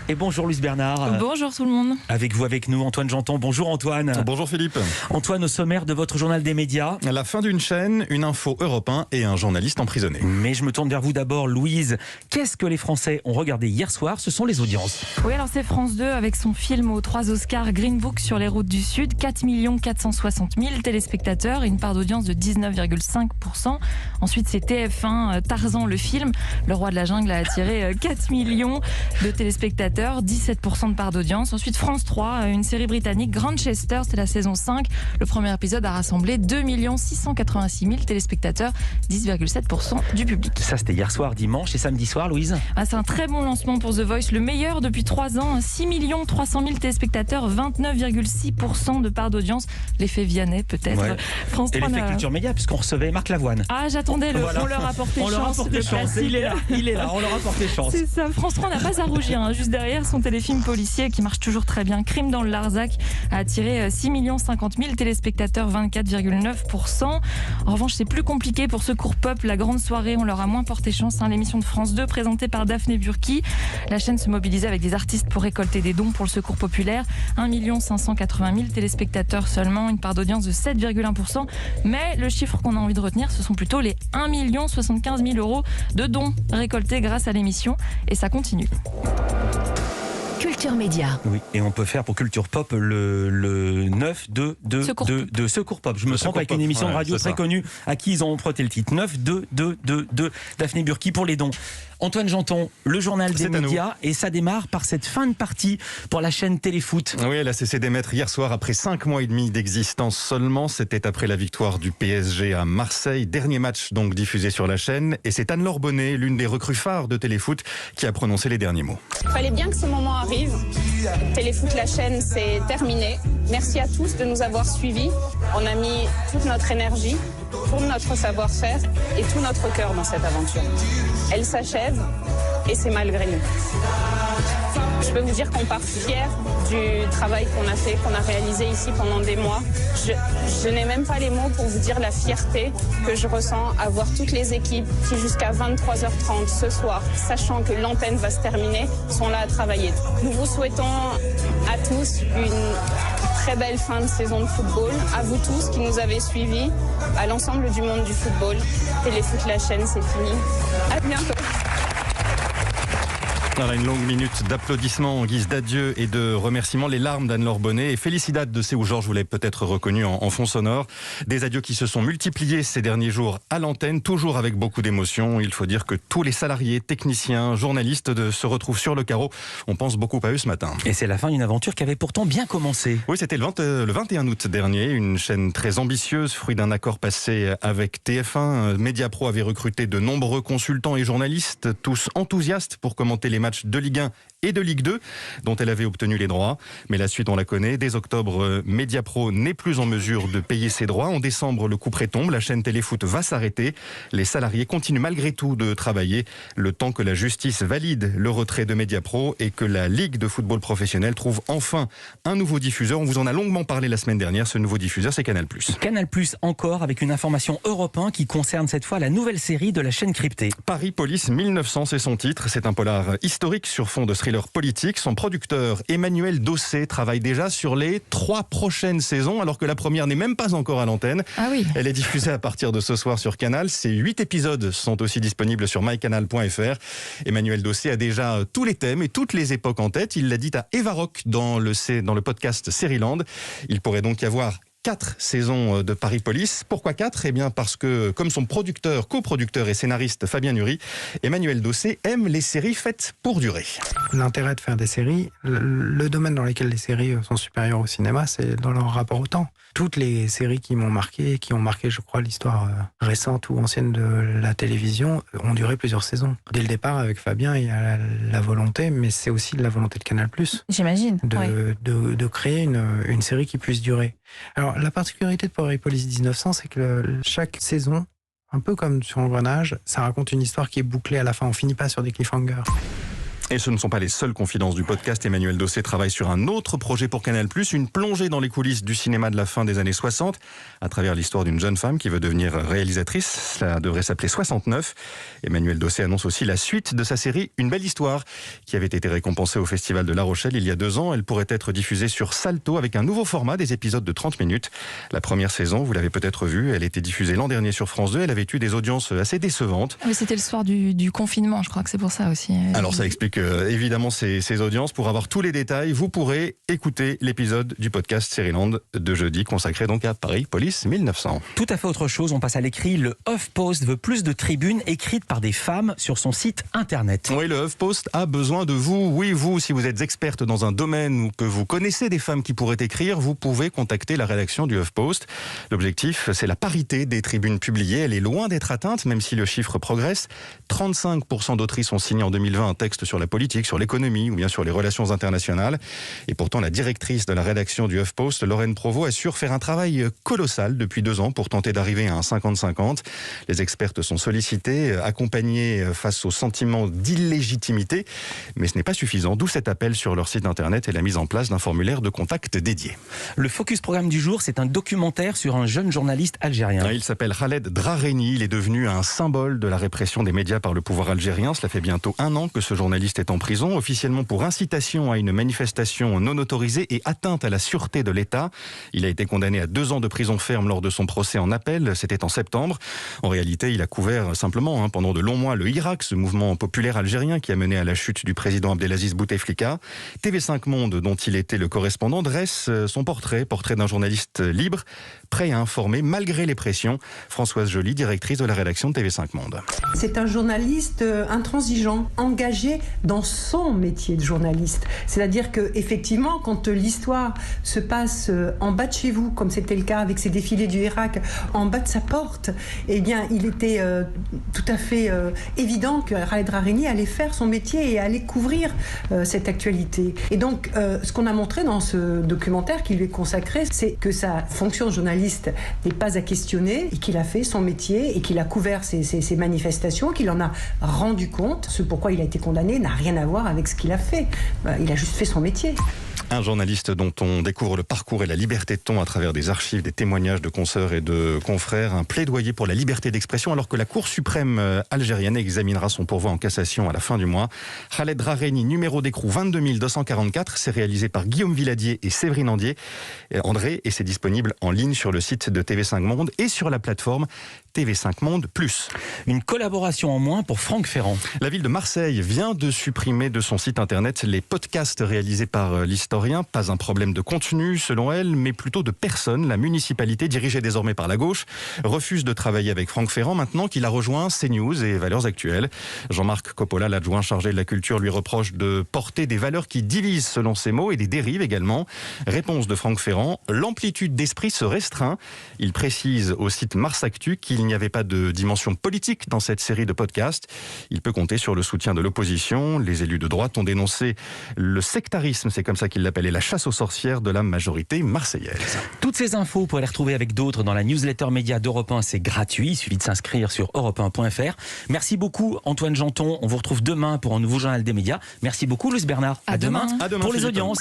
Et bonjour Louise Bernard. Bonjour tout le monde. Avec vous, avec nous, Antoine Janton. Bonjour Antoine. Bonjour Philippe. Antoine, au sommaire de votre journal des médias. La fin d'une chaîne, une info Europe 1 et un journaliste emprisonné. Mais je me tourne vers vous d'abord, Louise. Qu'est-ce que les Français ont regardé hier soir? Ce sont les audiences. Oui, alors c'est France 2 avec son film aux 3 Oscars Green Book sur les routes du Sud. 4 460 000 téléspectateurs et une part d'audience de 19,5%. Ensuite, c'est TF1, Tarzan le film. Le roi de la jungle a attiré 4 millions de téléspectateurs, 17% de part d'audience. Ensuite, France 3, une série britannique, Grantchester, c'est la saison 5. Le premier épisode a rassemblé 2 686 000 téléspectateurs, 10,7% du public. Ça, c'était hier soir, dimanche et samedi soir, Louise. C'est un très bon lancement pour The Voice, le meilleur depuis 3 ans. 6 300 000 téléspectateurs, 29,6% de part d'audience. L'effet Vianney, peut-être. Ouais. France 3 et l'effet Culture Média, puisqu'on recevait Marc Lavoine. J'attendais le. Voilà. On leur a porté on chance. Leur a porté chance. Il est là, on leur a porté chance. C'est ça, France 3 n'a pas à rougir. Juste derrière, son téléfilm policier qui marche toujours très bien, Crime dans le Larzac, a attiré 6 50 000 téléspectateurs, 24,9%. En revanche, c'est plus compliqué pour Secours Pop. La grande soirée, on leur a moins porté chance. L'émission de France 2 présentée par Daphné Burki. La chaîne se mobilisait avec des artistes pour récolter des dons pour le Secours populaire. 1 580 000 téléspectateurs seulement, une part d'audience de 7,1%. Mais le chiffre qu'on a envie de retenir, ce sont plutôt les 1 75 000 euros de dons récoltés grâce à l'émission. Et ça continue. Culture Média. Oui, et on peut faire pour Culture Pop le 9 de Secours Pop. Je me trompe avec une émission de radio très connue à qui ils ont emprunté le titre. 9 de Daphné Burki pour les dons. Antoine Janton, le journal des médias, et ça démarre par cette fin de partie pour la chaîne Téléfoot. Oui, elle a cessé d'émettre hier soir après 5 mois et demi d'existence seulement. C'était après la victoire du PSG à Marseille. Dernier match donc diffusé sur la chaîne. Et c'est Anne-Laure Bonnet, l'une des recrues phares de Téléfoot, qui a prononcé les derniers mots. Il fallait bien que ce moment arrive. Téléfoot, la chaîne, c'est terminé. Merci à tous de nous avoir suivis. On a mis toute notre énergie, tout notre savoir-faire et tout notre cœur dans cette aventure. Elle s'achève et c'est malgré nous. Je peux vous dire qu'on part fiers du travail qu'on a fait, qu'on a réalisé ici pendant des mois. Je n'ai même pas les mots pour vous dire la fierté que je ressens à voir toutes les équipes qui jusqu'à 23h30 ce soir, sachant que l'antenne va se terminer, sont là à travailler. Nous vous souhaitons à tous une très belle fin de saison de football. À vous tous qui nous avez suivis, à l'ensemble du monde du football. Téléfoot, la chaîne, c'est fini. À bientôt. Voilà une longue minute d'applaudissements en guise d'adieu et de remerciements. Les larmes d'Anne-Laure Bonnet et Felicidad de Seu Georges, vous l'avez peut-être reconnu en fond sonore. Des adieux qui se sont multipliés ces derniers jours à l'antenne, toujours avec beaucoup d'émotion. Il faut dire que tous les salariés, techniciens, journalistes se retrouvent sur le carreau. On pense beaucoup à eux ce matin. Et c'est la fin d'une aventure qui avait pourtant bien commencé. Oui, c'était le 21 août dernier. Une chaîne très ambitieuse, fruit d'un accord passé avec TF1. Mediapro avait recruté de nombreux consultants et journalistes, tous enthousiastes pour commenter les matchs de Ligue 1 et de Ligue 2, dont elle avait obtenu les droits. Mais la suite, on la connaît. Dès octobre, Mediapro n'est plus en mesure de payer ses droits. En décembre, le couperet tombe. La chaîne Téléfoot va s'arrêter. Les salariés continuent malgré tout de travailler le temps que la justice valide le retrait de Mediapro et que la Ligue de football professionnel trouve enfin un nouveau diffuseur. On vous en a longuement parlé la semaine dernière. Ce nouveau diffuseur, c'est Canal+. Canal+, encore avec une information Europe 1 qui concerne cette fois la nouvelle série de la chaîne cryptée. Paris Police 1900, c'est son titre. C'est un polar historique sur fond de thriller politique. Son producteur Emmanuel Dossé travaille déjà sur les 3 prochaines saisons, alors que la première n'est même pas encore à l'antenne. Ah oui. Elle est diffusée à partir de ce soir sur Canal. Ces 8 épisodes sont aussi disponibles sur mycanal.fr. Emmanuel Dossé a déjà tous les thèmes et toutes les époques en tête. Il l'a dit à Eva Rock dans le podcast Seriland. Il pourrait donc y avoir 4 saisons de Paris Police. Pourquoi 4 ? Eh bien parce que, comme son coproducteur et scénariste Fabien Nury, Emmanuel Dossé aime les séries faites pour durer. L'intérêt de faire des séries, le domaine dans lequel les séries sont supérieures au cinéma, c'est dans leur rapport au temps. Toutes les séries qui m'ont marqué, qui ont marqué, je crois, l'histoire récente ou ancienne de la télévision, ont duré plusieurs saisons. Dès le départ, avec Fabien, il y a la volonté, mais c'est aussi la volonté de Canal+. J'imagine. De créer une série qui puisse durer. Alors, la particularité de Paris Police 1900, c'est que chaque saison, un peu comme sur Engrenage, ça raconte une histoire qui est bouclée à la fin. On finit pas sur des cliffhangers. Et ce ne sont pas les seules confidences du podcast. Emmanuelle Dossé travaille sur un autre projet pour Canal+, une plongée dans les coulisses du cinéma de la fin des années 60, à travers l'histoire d'une jeune femme qui veut devenir réalisatrice. Cela devrait s'appeler 69. Emmanuelle Dossé annonce aussi la suite de sa série Une belle histoire, qui avait été récompensée au Festival de La Rochelle il y a 2 ans. Elle pourrait être diffusée sur Salto avec un nouveau format, des épisodes de 30 minutes. La première saison, vous l'avez peut-être vue, elle a été diffusée l'an dernier sur France 2. Elle avait eu des audiences assez décevantes. Oui, c'était le soir du confinement, je crois que c'est pour ça aussi. Alors ça explique évidemment ces audiences. Pour avoir tous les détails, vous pourrez écouter l'épisode du podcast Seriland de jeudi, consacré donc à Paris Police 1900. Tout à fait autre chose, on passe à l'écrit. Le HuffPost veut plus de tribunes écrites par des femmes sur son site internet. Oui, le HuffPost a besoin de vous. Oui, vous, si vous êtes experte dans un domaine ou que vous connaissez des femmes qui pourraient écrire, vous pouvez contacter la rédaction du HuffPost. L'objectif, c'est la parité des tribunes publiées. Elle est loin d'être atteinte, même si le chiffre progresse. 35% d'autrices ont signé en 2020 un texte sur la politique, sur l'économie ou bien sur les relations internationales. Et pourtant, la directrice de la rédaction du HuffPost, Lorraine Provost, assure faire un travail colossal depuis 2 ans pour tenter d'arriver à un 50-50. Les expertes sont sollicitées, accompagnées face au sentiment d'illégitimité, mais ce n'est pas suffisant, d'où cet appel sur leur site internet et la mise en place d'un formulaire de contact dédié. Le focus programme du jour, c'est un documentaire sur un jeune journaliste algérien. Il s'appelle Khaled Drareni, il est devenu un symbole de la répression des médias par le pouvoir algérien. Cela fait bientôt 1 an que ce journaliste est en prison, officiellement pour incitation à une manifestation non autorisée et atteinte à la sûreté de l'État. Il a été condamné à 2 ans de prison ferme lors de son procès en appel, c'était en septembre. En réalité, il a couvert simplement pendant de longs mois le Hirak, ce mouvement populaire algérien qui a mené à la chute du président Abdelaziz Bouteflika. TV5 Monde, dont il était le correspondant, dresse son portrait d'un journaliste libre, prêt à informer malgré les pressions. Françoise Joly, directrice de la rédaction de TV5 Monde. C'est un journaliste intransigeant, engagé dans son métier de journaliste. C'est-à-dire que effectivement, quand l'histoire se passe en bas de chez vous, comme c'était le cas avec ces défilés du Hirak, en bas de sa porte, eh bien, il était tout à fait évident que Khaled Drareni allait faire son métier et allait couvrir cette actualité. Et donc, ce qu'on a montré dans ce documentaire qui lui est consacré, c'est que sa fonction de journaliste n'est pas à questionner et qu'il a fait son métier et qu'il a couvert ces manifestations, qu'il en a rendu compte. Ce pourquoi il a été condamné n'a rien à voir avec ce qu'il a fait. Il a juste fait son métier. Un journaliste dont on découvre le parcours et la liberté de ton à travers des archives, des témoignages de consoeurs et de confrères. Un plaidoyer pour la liberté d'expression alors que la Cour suprême algérienne examinera son pourvoi en cassation à la fin du mois. Khaled Drareni, numéro d'écrou 22 244. C'est réalisé par Guillaume Villadier et Séverine André et c'est disponible en ligne sur le site de TV5 Monde et sur la plateforme TV5 Monde+. Une collaboration en moins pour Franck Ferrand. La ville de Marseille vient de supprimer de son site internet les podcasts réalisés par l'historien. Pas un problème de contenu selon elle, mais plutôt de personnes. La municipalité, dirigée désormais par la gauche, refuse de travailler avec Franck Ferrand maintenant qu'il a rejoint CNews et Valeurs Actuelles. Jean-Marc Coppola, l'adjoint chargé de la culture, lui reproche de porter des valeurs qui divisent selon ses mots et des dérives également. Réponse de Franck Ferrand, l'amplitude d'esprit se restreint. Il précise au site Mars Actu qu'il n'y avait pas de dimension politique dans cette série de podcasts. Il peut compter sur le soutien de l'opposition. Les élus de droite ont dénoncé le sectarisme, c'est comme ça qu'ils l'appellent, la chasse aux sorcières de la majorité marseillaise. Toutes ces infos, vous pourrez les retrouver avec d'autres dans la newsletter média d'Europe 1. C'est gratuit, il suffit de s'inscrire sur europe1.fr. Merci beaucoup Antoine Janton. On vous retrouve demain pour un nouveau journal des médias. Merci beaucoup Luce Bernard. À demain. Pour les audiences.